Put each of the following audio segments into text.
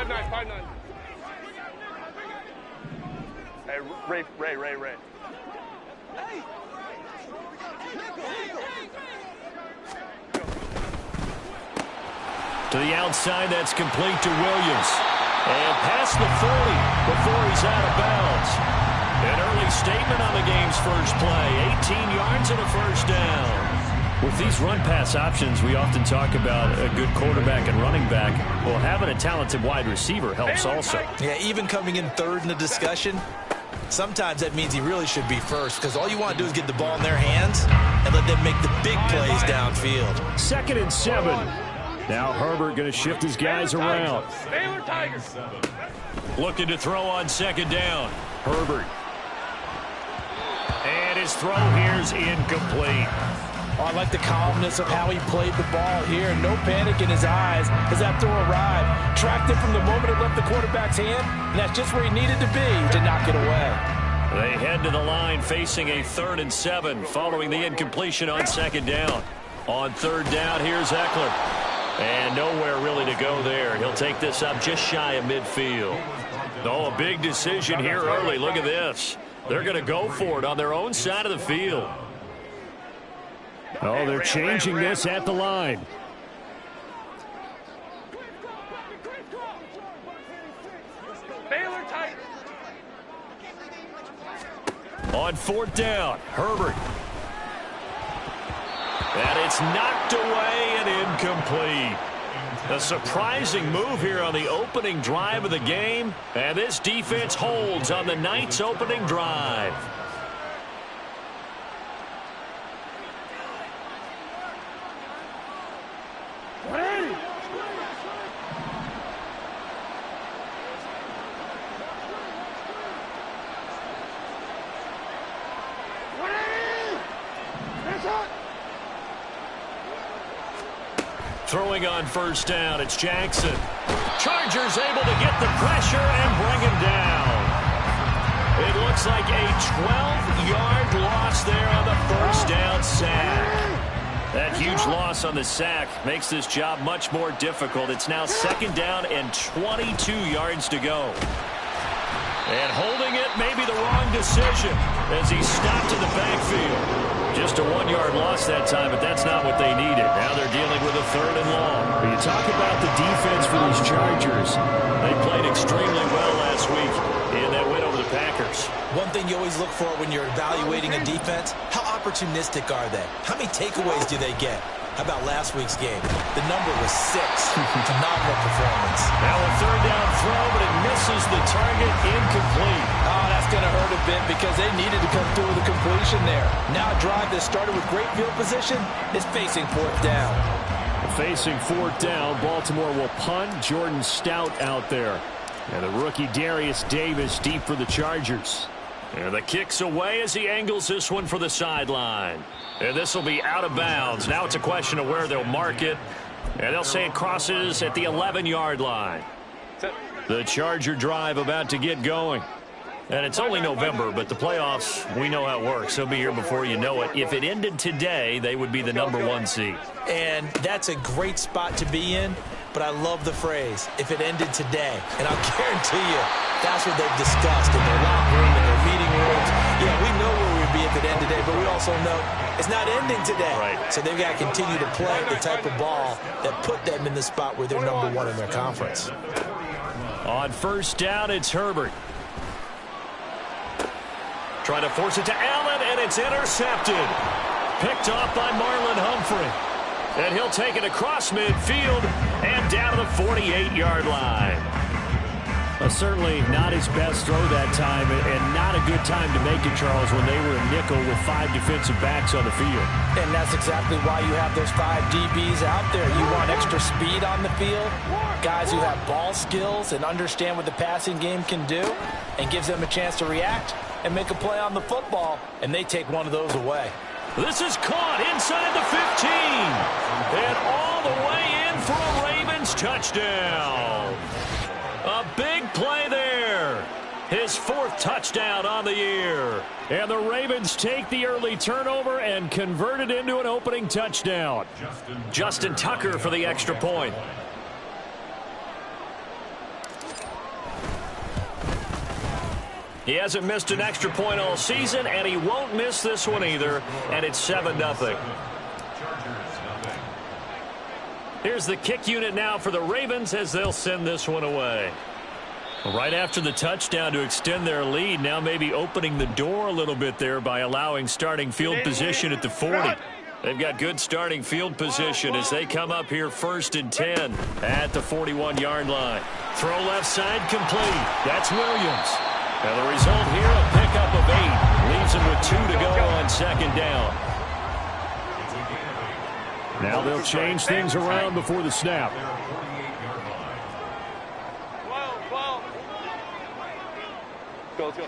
5-9. Hey, Ray. To the outside, that's complete to Williams. And past the 40 before he's out of bounds. An early statement on the game's first play. 18 yards and a first down. With these run-pass options, we often talk about a good quarterback and running back. Well, having a talented wide receiver helps also. Yeah, even coming in third in the discussion, sometimes that means he really should be first because all you want to do is get the ball in their hands and let them make the big plays downfield. 2nd and 7. Now Herbert going to shift his guys around. Looking to throw on 2nd down. Herbert. And his throw here's incomplete. Oh, I like the calmness of how he played the ball here. No panic in his eyes as that throw arrived. Tracked it from the moment it left the quarterback's hand, and that's just where he needed to be to knock it away. They head to the line facing a 3rd and 7 following the incompletion on 2nd down. On 3rd down, here's Eckler. And nowhere really to go there. He'll take this up just shy of midfield. Oh, a big decision here early. Look at this. They're going to go for it on their own side of the field. Oh, they're changing this at the line. On 4th down, Herbert. And it's knocked away and incomplete. A surprising move here on the opening drive of the game. And this defense holds on the Knights' opening drive. Throwing on 1st down, it's Jackson. Chargers able to get the pressure and bring him down. It looks like a 12-yard loss there on the 1st down sack. That huge loss on the sack makes this job much more difficult. It's now 2nd down and 22 yards to go. And holding it may be the wrong decision as he stopped in the backfield. Just a 1-yard loss that time, but that's not what they needed. Now they're dealing with a 3rd and long. When you talk about the defense for these Chargers, they played extremely well last week in that win over the Packers. One thing you always look for when you're evaluating a defense, how opportunistic are they? How many takeaways do they get? How about last week's game? The number was 6. Phenomenal performance. Now a 3rd down throw, but it misses the target, incomplete. Oh, that's going to hurt a bit because they needed to come through with a completion there. Now a drive that started with great field position is facing 4th down. Facing 4th down, Baltimore will punt. Jordan Stout out there. And the rookie Darius Davis deep for the Chargers. And the kick's away as he angles this one for the sideline. And this will be out of bounds. Now it's a question of where they'll mark it. And they'll say it crosses at the 11-yard line. The Charger drive about to get going. And it's only November, but the playoffs, we know how it works. They'll be here before you know it. If it ended today, they would be the #1 seed. And that's a great spot to be in. But I love the phrase, if it ended today. And I'll guarantee you, that's what they've discussed in their locker room, in their meeting rooms. Yeah, we know where we'd be if it ended today, but we also know it's not ending today. Right. So they've got to continue to play the type of ball that put them in the spot where they're #1 in their conference. On 1st down, it's Herbert. Trying to force it to Allen, and it's intercepted. Picked off by Marlon Humphrey. And he'll take it across midfield and down to the 48-yard line. Certainly not his best throw that time, and not a good time to make it, Charles, when they were a nickel with 5 defensive backs on the field. And that's exactly why you have those 5 DBs out there. You want extra speed on the field, guys who have ball skills and understand what the passing game can do, and gives them a chance to react and make a play on the football, and they take one of those away. This is caught inside the 15. And all the way in for a Ravens touchdown. A big play there. His 4th touchdown on the year. And the Ravens take the early turnover and convert it into an opening touchdown. Justin Tucker for the extra point. He hasn't missed an extra point all season, and he won't miss this one either, and it's 7-0. Here's the kick unit now for the Ravens as they'll send this one away. Right after the touchdown to extend their lead, now maybe opening the door a little bit there by allowing starting field position at the 40. They've got good starting field position as they come up here 1st and 10 at the 41-yard line. Throw left side complete. That's Williams. And the result here, a pickup of 8. Leaves him with 2 to go on 2nd down. Now they'll change things around before the snap. Go, let's go.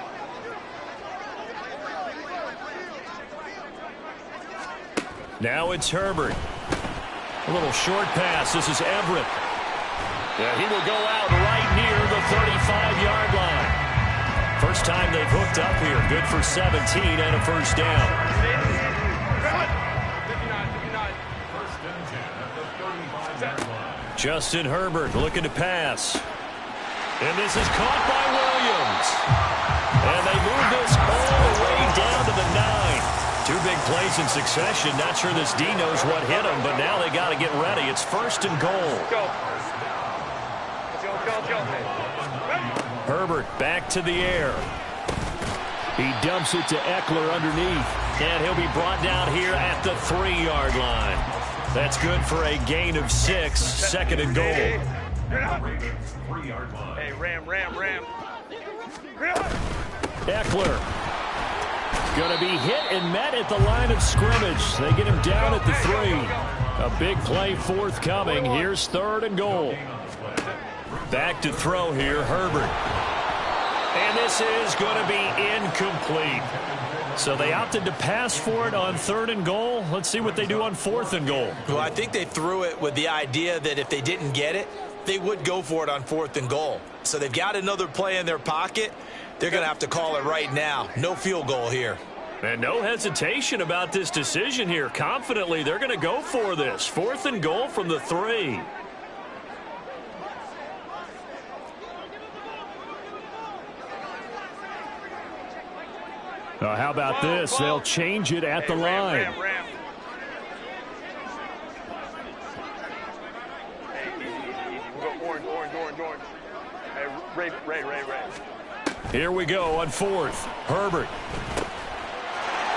Now it's Herbert. A little short pass. This is Everett. Yeah, he will go out right near the 35-yard line. First time they've hooked up here. Good for 17 and a 1st down. Justin Herbert looking to pass. And this is caught by Williams. And they move this all the way down to the 9. 2 big plays in succession. Not sure this D knows what hit him, but now they got to get ready. It's 1st and goal. Let's go. Herbert back to the air. He dumps it to Eckler underneath. And he'll be brought down here at the 3-yard line. That's good for a gain of 6. 2nd and goal. Hey, Ram. Eckler. Going to be hit and met at the line of scrimmage. They get him down at the 3. A big play forthcoming. Here's 3rd and goal. Back to throw here, Herbert. And this is going to be incomplete. So they opted to pass for it on 3rd and goal. Let's see what they do on 4th and goal. Well, I think they threw it with the idea that if they didn't get it, they would go for it on 4th and goal. So they've got another play in their pocket. They're going to have to call it right now. No field goal here. And no hesitation about this decision here. Confidently, they're going to go for this. 4th and goal from the 3. How about this? They'll change it at the line. Ram. Hey, easy. We'll go orange. Hey, Ray. Here we go on 4th. Herbert.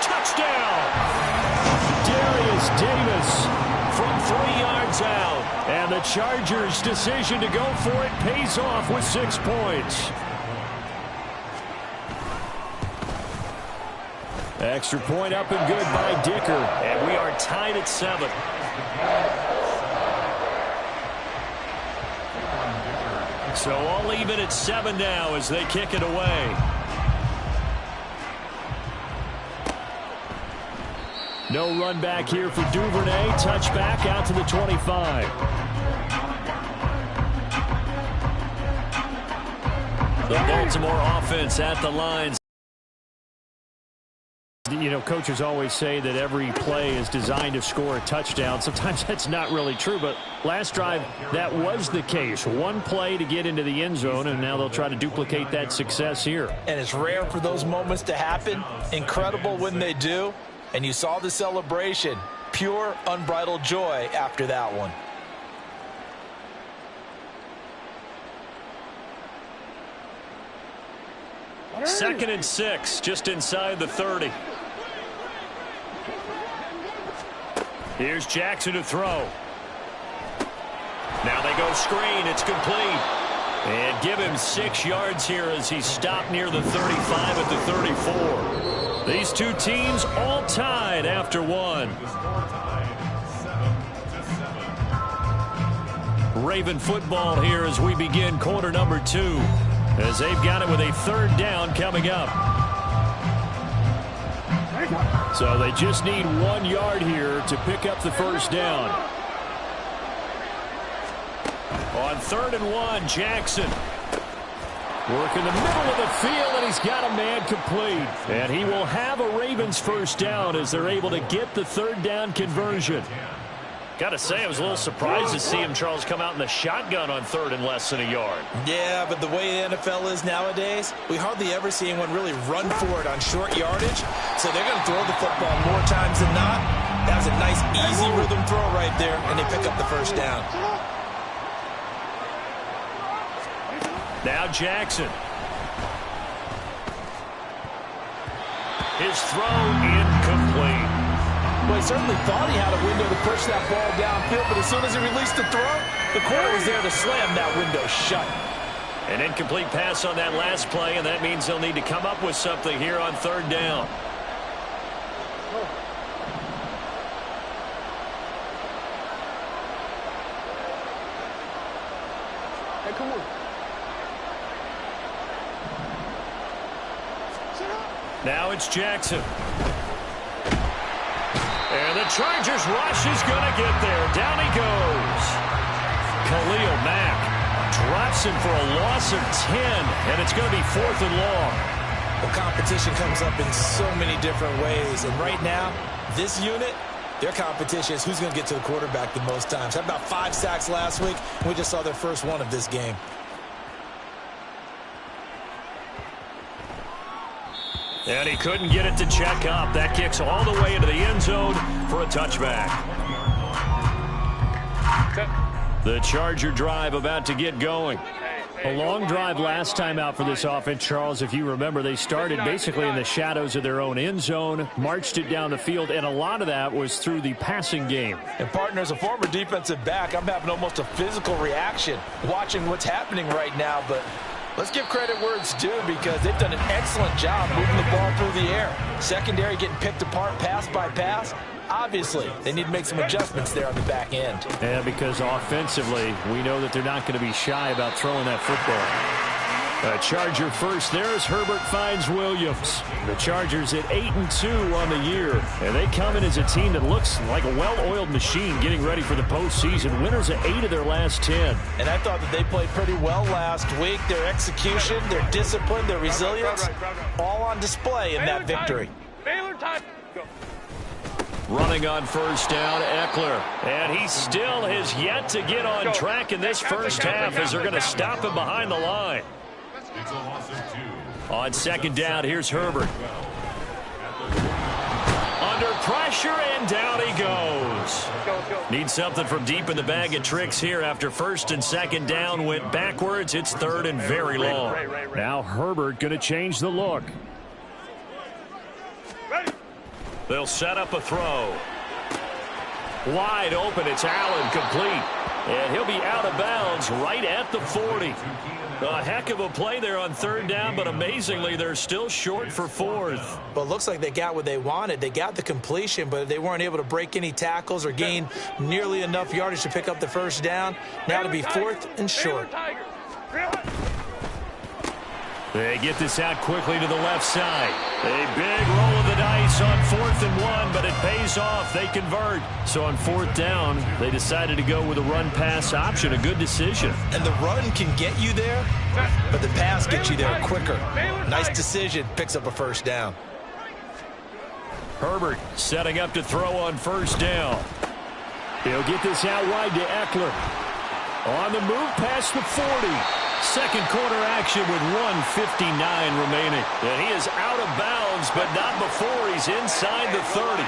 Touchdown! Darius Davis From 3 yards out. And the Chargers' decision to go for it pays off with 6 points. Extra point up and good by Dicker. And we are tied at 7. So all even at 7 now as they kick it away. No run back here for Duvernay. Touchback out to the 25. The Baltimore offense at the line. You know, coaches always say that every play is designed to score a touchdown. Sometimes that's not really true, but last drive, that was the case. 1 play to get into the end zone, and now they'll try to duplicate that success here. And it's rare for those moments to happen. Incredible when they do. And you saw the celebration. Pure, unbridled joy after that one. Second and 6, just inside the 30. Here's Jackson to throw. Now they go screen. It's complete. And give him 6 yards here as he stopped near the 35 at the 34. These 2 teams all tied after 1. Raven football here as we begin quarter number 2. As they've got it with a 3rd down coming up. So they just need 1 yard here to pick up the 1st down. On 3rd and 1, Jackson. Work in the middle of the field, and he's got a man complete. And he will have a Ravens 1st down as they're able to get the 3rd down conversion. Got to say, I was a little surprised to see him, Charles, come out in the shotgun on third and less than a yard. Yeah, but the way the NFL is nowadays, we hardly ever see anyone really run for it on short yardage. So they're going to throw the football more times than not. That was a nice, easy rhythm throw right there, and they pick up the first down. Now Jackson. His throw incomplete. Well, he certainly thought he had a window to push that ball downfield, but as soon as he released the throw, the corner was there to slam that window shut. An incomplete pass on that last play, and that means they'll need to come up with something here on third down. Hey, come on. Now it's Jackson. And the Chargers rush is going to get there. Down he goes. Khalil Mack drops him for a loss of 10, and it's going to be 4th and long. Well, competition comes up in so many different ways, and right now, this unit, their competition is who's going to get to the quarterback the most times. Had about 5 sacks last week, and we just saw their first one of this game. And he couldn't get it to check up. That kicks all the way into the end zone for a touchback. The Charger drive about to get going. A long drive last time out for this offense, Charles. If you remember, they started basically in the shadows of their own end zone, marched it down the field, and a lot of that was through the passing game. And, partner, as a former defensive back, I'm having almost a physical reaction watching what's happening right now, but let's give credit where it's due because they've done an excellent job moving the ball through the air. Secondary getting picked apart pass by pass. Obviously, they need to make some adjustments there on the back end. Yeah, because offensively, we know that they're not going to be shy about throwing that football. A Charger first. There's Herbert finds Williams. The Chargers at 8-2 on the year. And they come in as a team that looks like a well-oiled machine getting ready for the postseason. Winners of 8 of their last 10. And I thought that they played pretty well last week. Their execution, their discipline, their resilience, all on display in that victory. Baylor time. Go. Running on first down, Eckler. And he still has yet to get on track in this first half as they're going to stop him behind the line. On second down, here's Herbert. Under pressure, and down he goes. Needs something from deep in the bag of tricks here after first and second down went backwards. It's third and very long. Now Herbert going to change the look. They'll set up a throw. Wide open, it's Allen, complete. And he'll be out of bounds right at the 40. A heck of a play there on third down, but amazingly, they're still short for 4th. But it looks like they got what they wanted. They got the completion, but they weren't able to break any tackles or gain nearly enough yardage to pick up the first down. Now to be 4th and short. They get this out quickly to the left side. A big roll of the dice on 4th and 1, but it pays off. They convert. So on 4th down, they decided to go with a run-pass option. A good decision. And the run can get you there, but the pass gets you there quicker. Nice decision. Picks up a first down. Herbert setting up to throw on first down. He'll get this out wide to Eckler. On the move past the 40. Second quarter action with 1:59 remaining. And he is out of bounds, but not before he's inside the 30.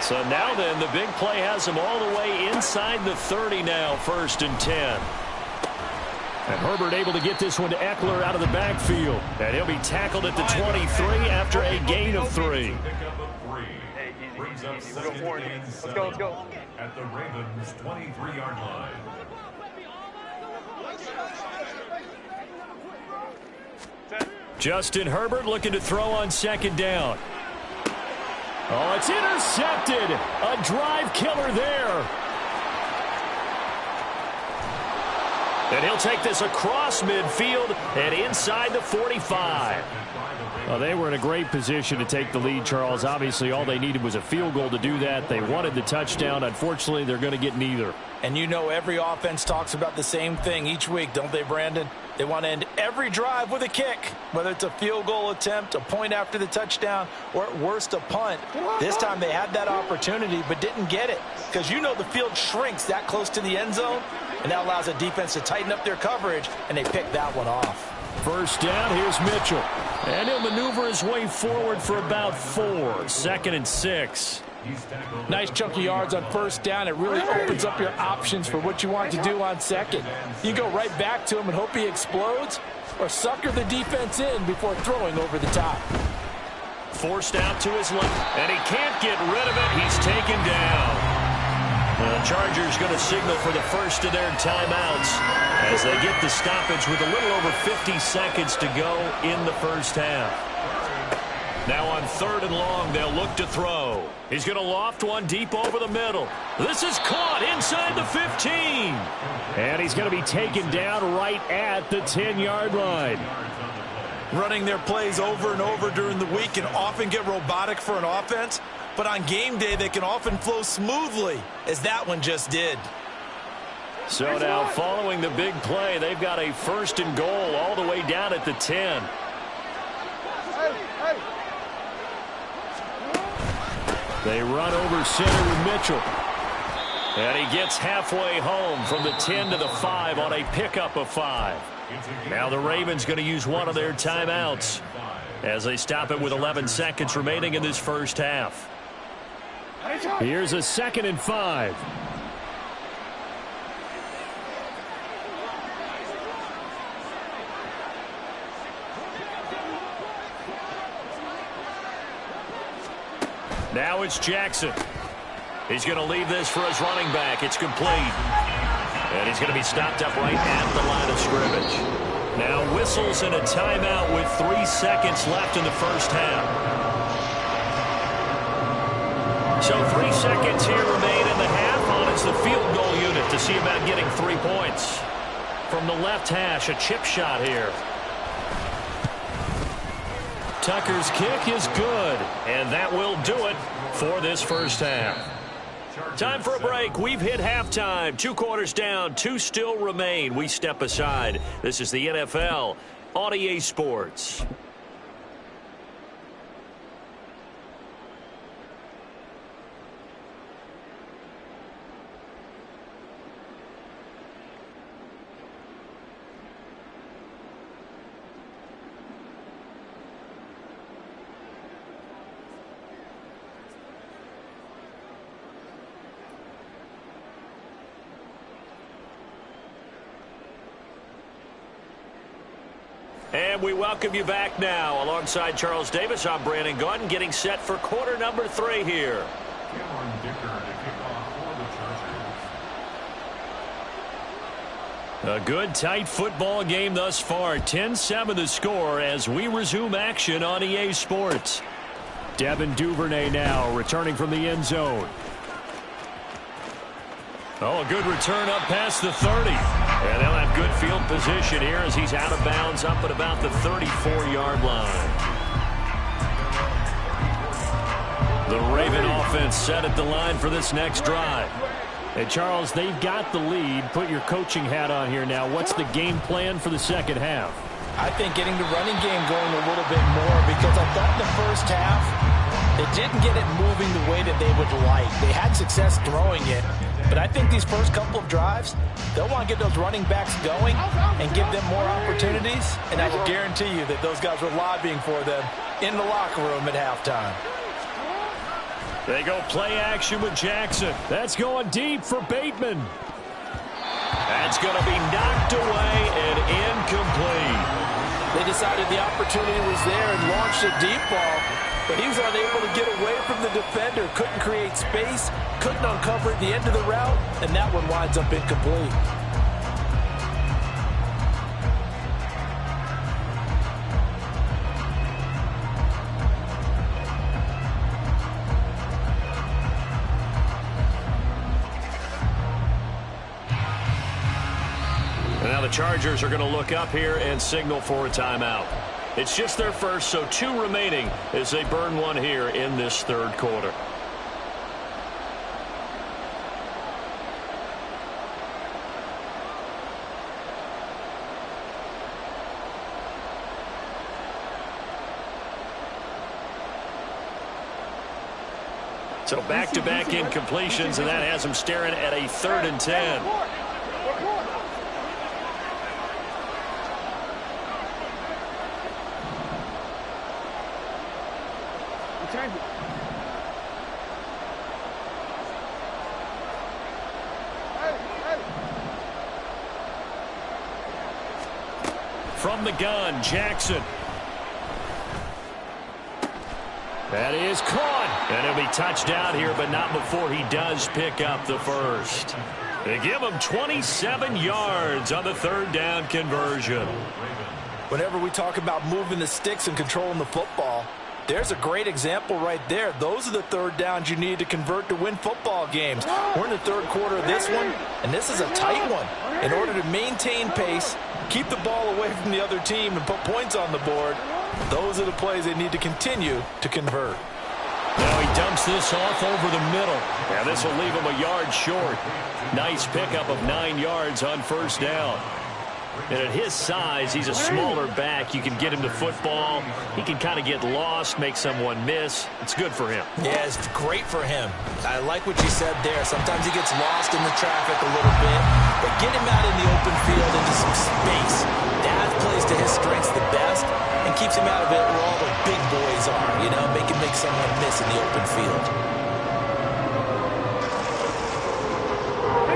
So now then, the big play has him all the way inside the 30 now, 1st and 10. And Herbert able to get this one to Eckler out of the backfield. And he'll be tackled at the 23 after a gain of 3. Hey, easy. We'll go forward. Let's go. At the Ravens' 23-yard line. Justin Herbert looking to throw on second down. Oh, it's intercepted. A drive killer there. And he'll take this across midfield and inside the 45. Well, they were in a great position to take the lead, Charles. Obviously, all they needed was a field goal to do that. They wanted the touchdown. Unfortunately, they're going to get neither. And you know every offense talks about the same thing each week, don't they, Brandon? They want to end every drive with a kick, whether it's a field goal attempt, a point after the touchdown, or at worst a punt. This time they had that opportunity but didn't get it because you know the field shrinks that close to the end zone, and that allows the defense to tighten up their coverage, and they pick that one off. First down, here's Mitchell. And he'll maneuver his way forward for about 4. 2nd and 6. Nice chunk of yards on first down. It really opens up your options for what you want to do on second. You go right back to him and hope he explodes, or sucker the defense in before throwing over the top. Forced out to his left, and he can't get rid of it. He's taken down. The Chargers going to signal for the first of their timeouts as they get the stoppage with a little over 50 seconds to go in the first half. Now on 3rd and long, they'll look to throw. He's going to loft one deep over the middle. This is caught inside the 15. And he's going to be taken down right at the 10-yard line. Running their plays over and over during the week can often get robotic for an offense, but on game day they can often flow smoothly, as that one just did. So now following the big play, they've got a 1st and goal all the way down at the 10. They run over center with Mitchell. And he gets halfway home from the 10 to the 5 on a pickup of 5. Now the Ravens going to use one of their timeouts as they stop it with 11 seconds remaining in this first half. Here's a 2nd and 5. Now it's Jackson. He's going to leave this for his running back. It's complete. And he's going to be stopped up right at the line of scrimmage. Now whistles and a timeout with 3 seconds left in the first half. So 3 seconds here remain in the half on it's the field goal unit to see about getting 3 points. From the left hash, a chip shot here. Tucker's kick is good, and that will do it for this first half. Time for a break. We've hit halftime. 2 quarters down, 2 still remain. We step aside. This is the NFL on EA Sports. And we welcome you back now. Alongside Charles Davis, I'm Brandon Gaudin, getting set for quarter number 3 here. A good, tight football game thus far. 10-7 the score as we resume action on EA Sports. Devin Duvernay now returning from the end zone. Oh, a good return up past the 30. And they'll have good field position here as he's out of bounds up at about the 34-yard line. The Raven offense set at the line for this next drive. Hey, Charles, they've got the lead. Put your coaching hat on here now. What's the game plan for the second half? I think getting the running game going a little bit more because I thought in the first half they didn't get it moving the way that they would like. They had success throwing it. But I think these first couple of drives, they'll want to get those running backs going and give them more opportunities. And I will guarantee you that those guys were lobbying for them in the locker room at halftime. They go play action with Jackson. That's going deep for Bateman. That's going to be knocked away and incomplete. They decided the opportunity was there and launched a deep ball. But he was unable to get away from the defender, couldn't create space, couldn't uncover at the end of the route, and that one winds up incomplete. And now the Chargers are going to look up here and signal for a timeout. It's just their first, so 2 remaining as they burn one here in this third quarter. So back-to-back incompletions, and that has them staring at a 3rd and 10. From the gun, Jackson. That is caught. And he'll be touched out here, but not before he does pick up the first. They give him 27 yards on the 3rd down conversion. Whenever we talk about moving the sticks and controlling the football, there's a great example right there. Those are the 3rd downs you need to convert to win football games. We're in the 3rd quarter of this one, and this is a tight one. In order to maintain pace, keep the ball away from the other team, and put points on the board, those are the plays they need to continue to convert. Now he dumps this off over the middle. Yeah, this will leave him a yard short. Nice pickup of 9 yards on 1st down. And at his size, he's a smaller back. You can get him to football. He can kind of get lost, make someone miss. It's good for him. Yeah, it's great for him. I like what you said there. Sometimes he gets lost in the traffic a little bit, but get him out in the open field into some space. That plays to his strengths the best and keeps him out of it where all the big boys are, you know, make someone miss in the open field.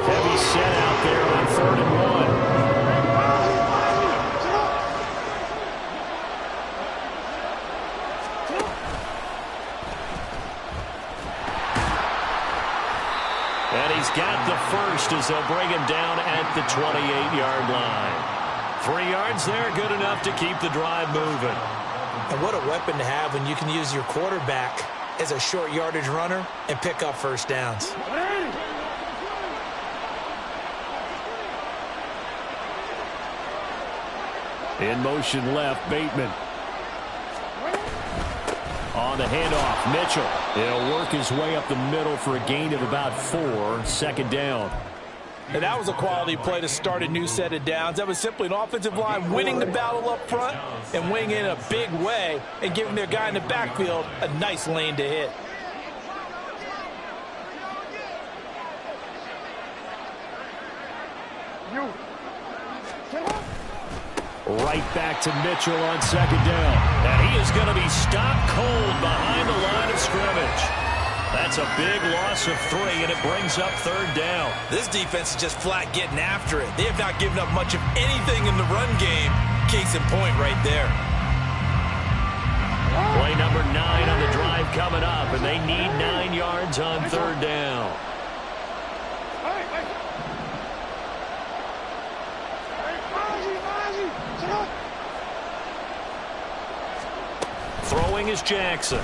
Heavy set out there on 3rd and 1. And he's got the first as they'll bring him down at the 28-yard line. 3 yards there, good enough to keep the drive moving. And what a weapon to have when you can use your quarterback as a short yardage runner and pick up 1st downs. In motion left, Bateman. On the handoff, Mitchell. He'll work his way up the middle for a gain of about 4, 2nd down. And that was a quality play to start a new set of downs. That was simply an offensive line winning the battle up front and winning in a big way and giving their guy in the backfield a nice lane to hit. Right back to Mitchell on 2nd down. And he is going to be stopped cold behind the line of scrimmage. That's a big loss of 3, and it brings up 3rd down. This defense is just flat getting after it. They have not given up much of anything in the run game. Case in point right there. Play number 9 on the drive coming up, and they need 9 yards on 3rd down. Throwing is Jackson.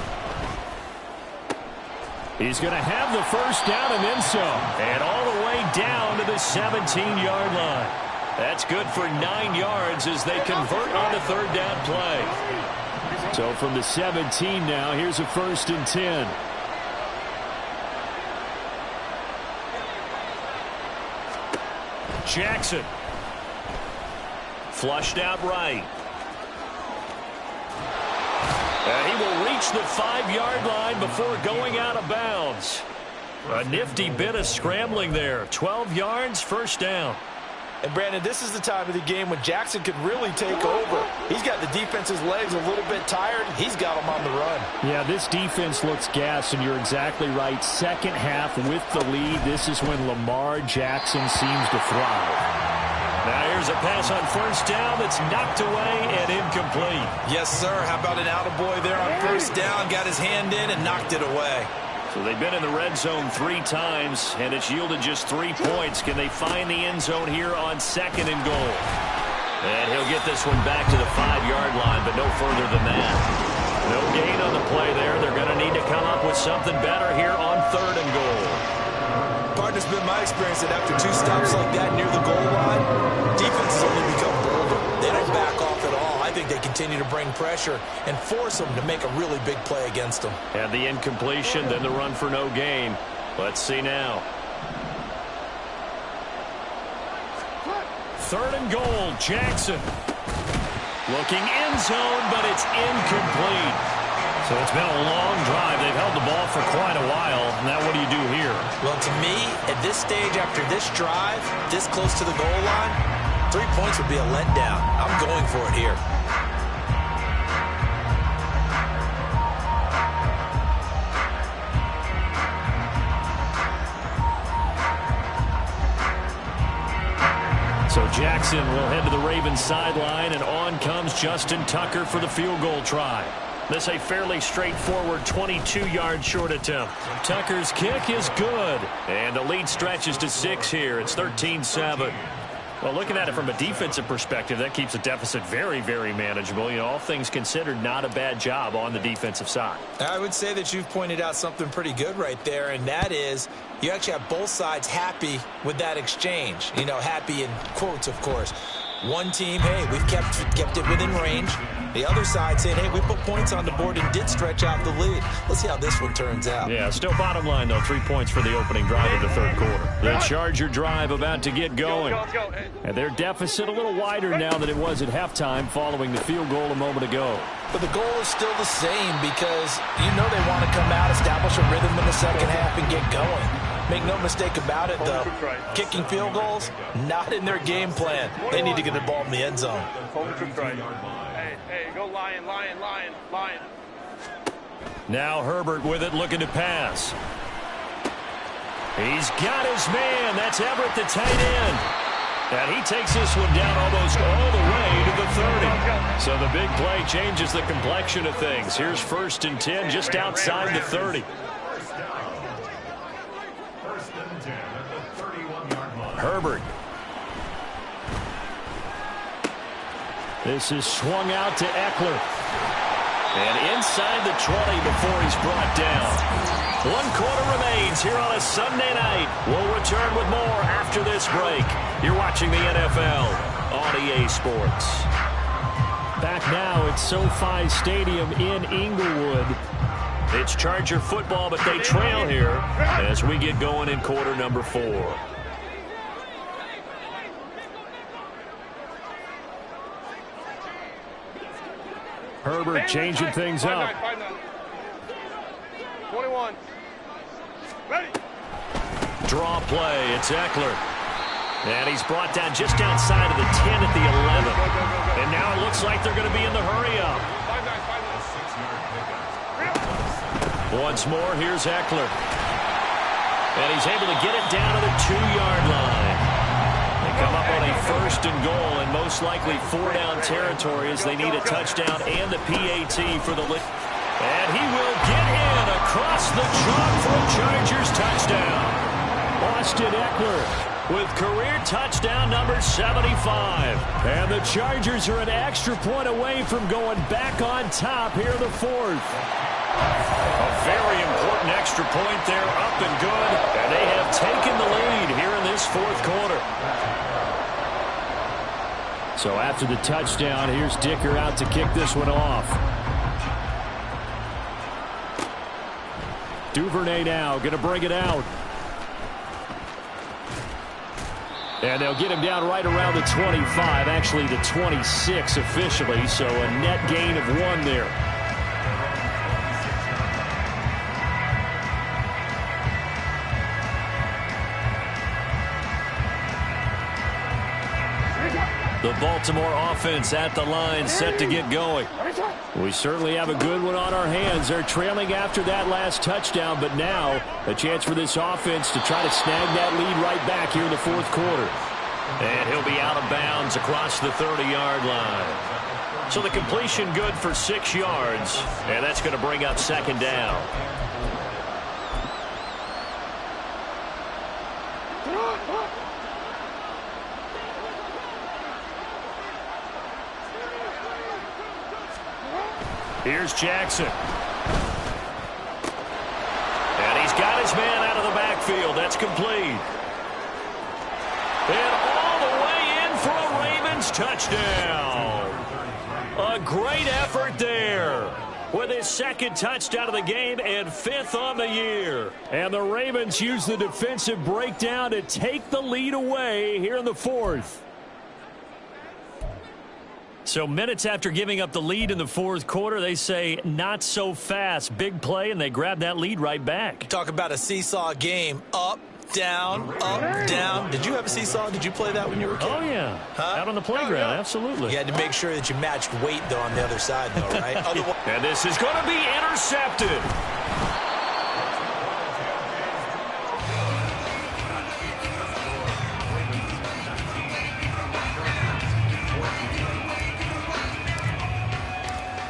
He's going to have the 1st down and then some. And all the way down to the 17-yard line. That's good for 9 yards as they convert on the 3rd down play. So from the 17 now, here's a 1st and 10. Jackson. Flushed out right. And he will reach the 5-yard line before going out of bounds. A nifty bit of scrambling there. 12 yards, 1st down. And, Brandon, this is the time of the game when Jackson could really take over. He's got the defense's legs a little bit tired. He's got them on the run. Yeah, this defense looks gassed, and you're exactly right. 2nd half with the lead. This is when Lamar Jackson seems to thrive. Now here's a pass on 1st down that's knocked away and incomplete. Yes, sir. How about an attaboy there on 1st down? Got his hand in and knocked it away. So they've been in the red zone 3 times, and it's yielded just 3 points. Can they find the end zone here on 2nd and goal? And he'll get this one back to the 5-yard line, but no further than that. No gain on the play there. They're going to need to come up with something better here on 3rd and goal. Partner, it's been my experience that after 2 stops like that near the goal line, defenses continue to bring pressure and force them to make a really big play against them. And the incompletion, then the run for no gain. Let's see now. 3rd and goal, Jackson. Looking end zone, but it's incomplete. So it's been a long drive. They've held the ball for quite a while. Now what do you do here? Well, to me, at this stage after this drive, this close to the goal line, 3 points would be a letdown. I'm going for it here. So Jackson will head to the Ravens sideline, and on comes Justin Tucker for the field goal try. This a fairly straightforward 22-yard short attempt. Tucker's kick is good, and the lead stretches to 6 here. It's 13-7. Well, looking at it from a defensive perspective, that keeps the deficit very, very manageable. You know, all things considered, not a bad job on the defensive side. I would say that you've pointed out something pretty good right there, and that is you actually have both sides happy with that exchange. You know, happy in quotes, of course. One team, hey, we've kept it within range. The other side saying, hey, we put points on the board and did stretch out the lead. Let's see how this one turns out. Yeah, still bottom line, though, 3 points for the opening drive of the 3rd quarter. The Charger drive about to get going. And their deficit a little wider now than it was at halftime following the field goal a moment ago. But the goal is still the same because you know they want to come out, establish a rhythm in the second half, and get going. Make no mistake about it, though. Kicking field goals, not in their game plan. They need to get the ball in the end zone. Hey, go Lion. Now Herbert with it, looking to pass. He's got his man. That's Everett, the tight end. And he takes this one down almost all the way to the 30. So the big play changes the complexion of things. Here's 1st and 10 just outside the 30. Herbert. This is swung out to Eckler. And inside the 20 before he's brought down. 1 quarter remains here on a Sunday night. We'll return with more after this break. You're watching the NFL on EA Sports. Back now at SoFi Stadium in Inglewood. It's Charger football, but they trail here as we get going in quarter number 4. Herbert changing things up. 21. Ready. Draw play. It's Eckler. And he's brought down just outside of the 10 at the 11. And now it looks like they're going to be in the hurry-up. Once more, here's Eckler. And he's able to get it down to the 2-yard line. They come up on a 1st and goal, and most likely 4-down territory as they need a touchdown and the PAT for the lead. And he will get in across the chalk for a Chargers touchdown. Austin Eckler with career touchdown number 75. And the Chargers are an extra point away from going back on top here in the 4th. A very important extra point there, up and good. And they have taken the lead here in this 4th quarter. So after the touchdown, here's Dicker out to kick this one off. Duvernay now going to bring it out. And they'll get him down right around the 25, actually the 26 officially, so a net gain of 1 there. The Baltimore offense at the line, set to get going. We certainly have a good one on our hands. They're trailing after that last touchdown, but now a chance for this offense to try to snag that lead right back here in the 4th quarter. And he'll be out of bounds across the 30-yard line. So the completion good for 6 yards, and that's going to bring up 2nd down. Here's Jackson. And he's got his man out of the backfield. That's complete. And all the way in for a Ravens touchdown. A great effort there with his second touchdown of the game and 5th on the year. And the Ravens use the defensive breakdown to take the lead away here in the 4th. So minutes after giving up the lead in the 4th quarter, they say not so fast. Big play, and they grab that lead right back. Talk about a seesaw game. Up, down, up, down. Did you have a seesaw? Did you play that when you were a kid? Oh, yeah. Huh? Out on the playground, absolutely. You had to make sure that you matched weight, though, on the other side, though, right? And this is going to be intercepted.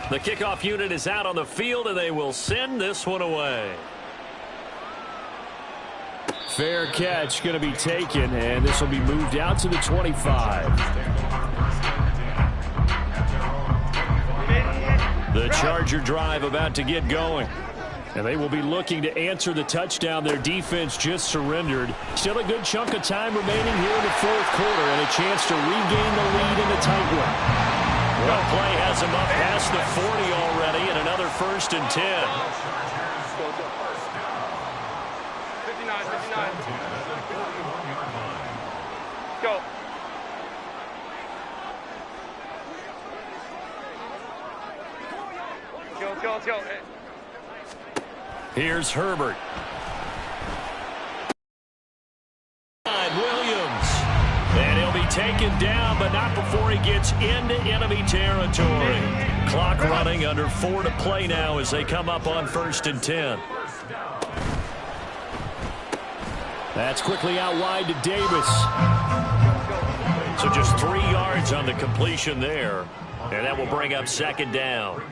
The kickoff unit is out on the field, and they will send this one away. Fair catch going to be taken, and this will be moved out to the 25. The Charger drive about to get going. And they will be looking to answer the touchdown their defense just surrendered. Still a good chunk of time remaining here in the 4th quarter, and a chance to regain the lead in a tight one. One play has him up past the 40 already, and another 1st and 10. 59. Go. Let's go. Hey. Here's Herbert. Williams. And he'll be taken down, but not before he gets into enemy territory. Clock running, under 4 to play now as they come up on 1st and 10. That's quickly out wide to Davis. So just 3 yards on the completion there. And that will bring up 2nd down.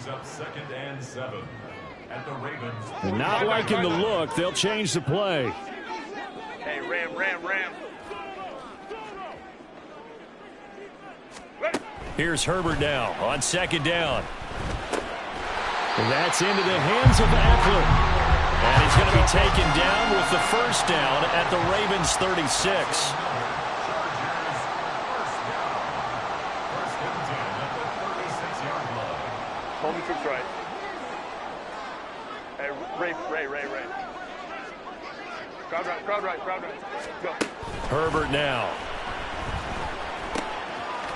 Not liking the look. They'll change the play. Hey, Ram. Here's Herbert now on 2nd down. And that's into the hands of Eckler. And he's going to be taken down with the 1st down at the Ravens 36. Home troops right. Hey, Ray. Crowd right. Go. Herbert now.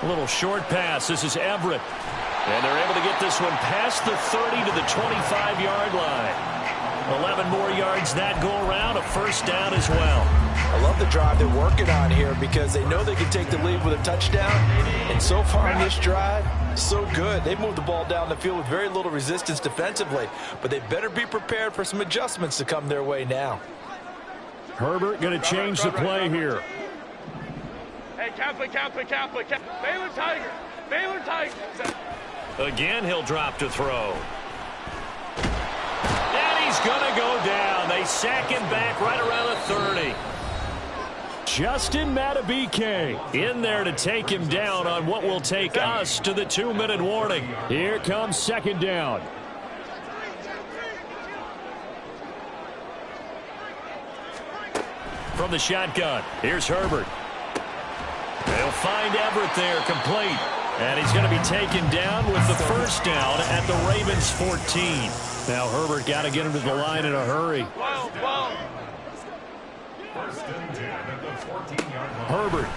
A little short pass. This is Everett. And they're able to get this one past the 30 to the 25-yard line. 11 more yards that go around. A 1st down as well. I love the drive they're working on here because they know they can take the lead with a touchdown. And so far in this drive, so good. They moved the ball down the field with very little resistance defensively. But they better be prepared for some adjustments to come their way now. Herbert going to change the play here. Hey, Catholic. Baylor Tigers. Again, he'll drop to throw. And he's going to go down. They sack him back right around the 30. Justin Matabike in there to take him down on what will take us to the 2-minute warning. Here comes 2nd down. From the shotgun, here's Herbert. They'll find Everett there, complete. And he's going to be taken down with the 1st down at the Ravens 14. Now Herbert got to get him to the line in a hurry. Whoa. Herbert.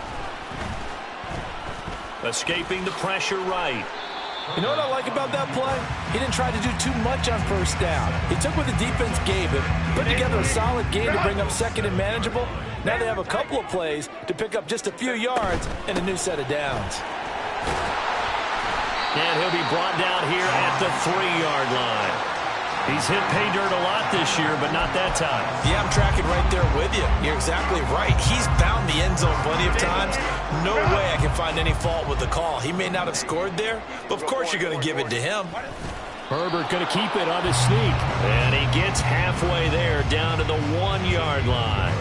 Escaping the pressure right. You know what I like about that play? He didn't try to do too much on 1st down. He took what the defense gave him, put together a solid game to bring up 2nd and manageable. Now they have a couple of plays to pick up just a few yards and a new set of downs. And he'll be brought down here at the 3-yard line. He's hit pay dirt a lot this year, but not that time. Yeah, I'm tracking right there with you. You're exactly right. He's found the end zone plenty of times. No way I can find any fault with the call. He may not have scored there, but of course you're going to give it to him. Herbert going to keep it on his sneak. And he gets halfway there down to the 1-yard line.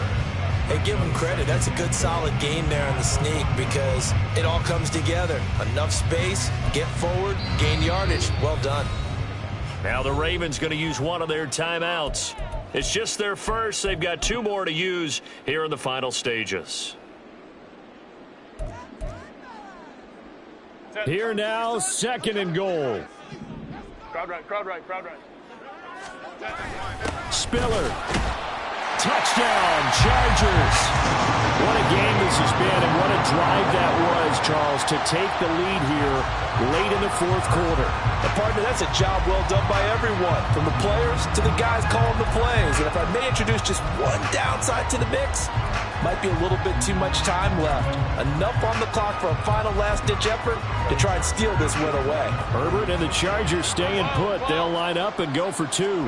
Hey, give him credit. That's a good, solid game there in the sneak because it all comes together. Enough space, get forward, gain yardage. Well done. Now the Ravens going to use one of their timeouts. It's just their first. They've got 2 more to use here in the final stages. Here now, 2nd and goal. Crowd right, crowd right, crowd right. Spiller. Touchdown, Chargers. What a game this has been, and what a drive that was, Charles, to take the lead here late in the 4th quarter. And partner, that's a job well done by everyone, from the players to the guys calling the plays. And if I may introduce just one downside to the mix, might be a little bit too much time left. Enough on the clock for a final last-ditch effort to try and steal this win away. Herbert and the Chargers staying put. They'll line up and go for 2.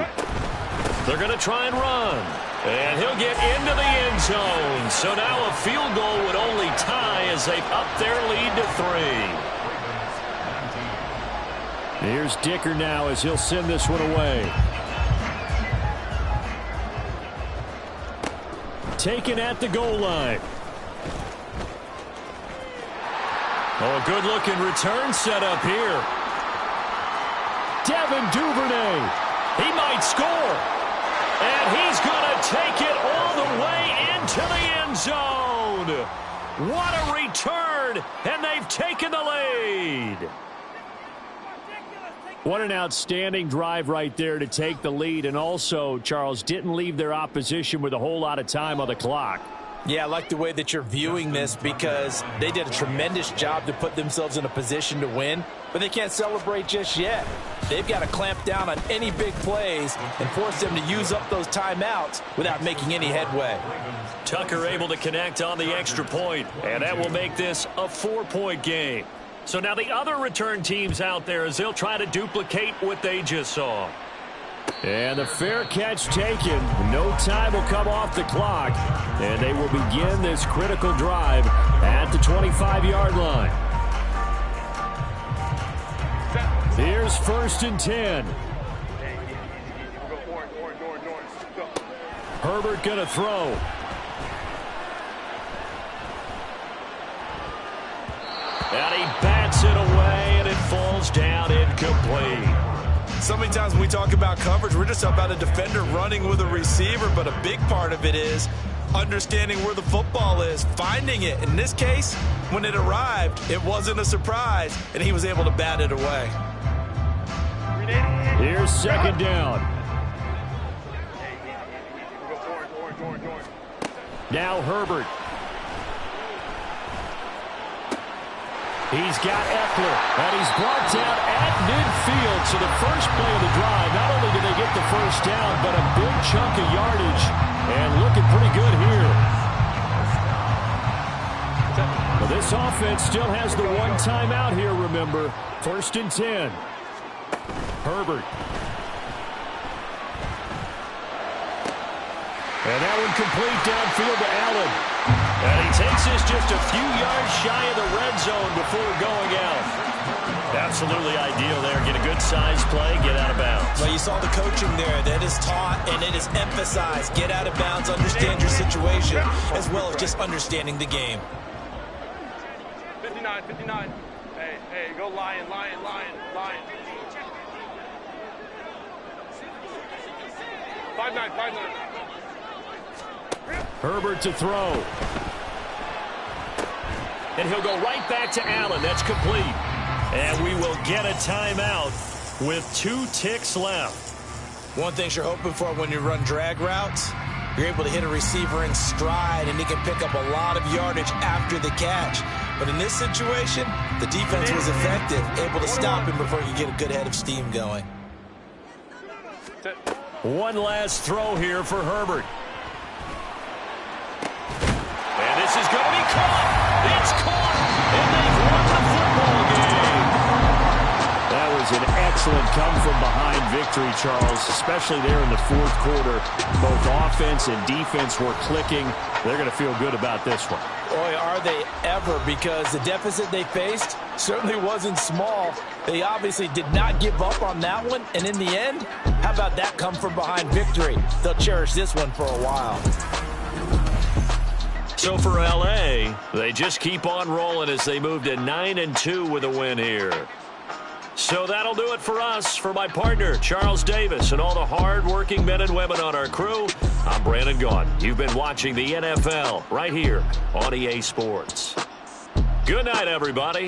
They're going to try and run. And he'll get into the end zone. So now a field goal would only tie as they've upped their lead to 3. Here's Dicker now as he'll send this one away. Taken at the goal line. Oh, a good-looking return set up here. Devin Duvernay. He might score. And he's going to take it all the way into the end zone. What a return, and they've taken the lead. What an outstanding drive right there to take the lead. And also, Charles, didn't leave their opposition with a whole lot of time on the clock. Yeah, I like the way that you're viewing this because they did a tremendous job to put themselves in a position to win, but they can't celebrate just yet. They've got to clamp down on any big plays and force them to use up those timeouts without making any headway. Tucker able to connect on the extra point, and that will make this a 4-point game. So now the other return teams out there as they'll try to duplicate what they just saw. And the fair catch taken. No time will come off the clock. And they will begin this critical drive at the 25-yard line. Here's 1st and 10. Herbert going to throw. And he bats it away, and it falls down incomplete. So many times when we talk about coverage, we're just about a defender running with a receiver, but a big part of it is understanding where the football is, finding it. In this case, when it arrived, it wasn't a surprise, and he was able to bat it away. Here's 2nd down. Now Herbert. He's got Eckler, and he's brought down at midfield. So the first play of the drive, not only do they get the first down, but a big chunk of yardage, and looking pretty good here. Well, this offense still has the one timeout here, remember. 1st and 10. Herbert. And that one complete downfield to Allen. And he takes this just a few yards shy of the red zone before going out. Absolutely ideal there. Get a good size play, get out of bounds. Well, you saw the coaching there. That is taught and it is emphasized. Get out of bounds, understand your situation, as well as just understanding the game. 59, 59. Hey, go Lion. 5-9. Herbert to throw. And he'll go right back to Allen. That's complete. And we will get a timeout with 2 ticks left. One thing you're hoping for when you run drag routes, you're able to hit a receiver in stride, and he can pick up a lot of yardage after the catch. But in this situation, the defense was effective, able to stop him before you get a good head of steam going. One last throw here for Herbert. And this is going to be caught. It's caught. And they've won the football game. That was an excellent come-from-behind victory, Charles, especially there in the 4th quarter. Both offense and defense were clicking. They're going to feel good about this one. Boy, are they ever, because the deficit they faced certainly wasn't small. They obviously did not give up on that one, and in the end, how about that come-from-behind victory? They'll cherish this one for a while. So for L.A., they just keep on rolling as they move to 9-2 with a win here. So that'll do it for us. For my partner, Charles Davis, and all the hard-working men and women on our crew, I'm Brandon Gaughan. You've been watching the NFL right here on EA Sports. Good night, everybody.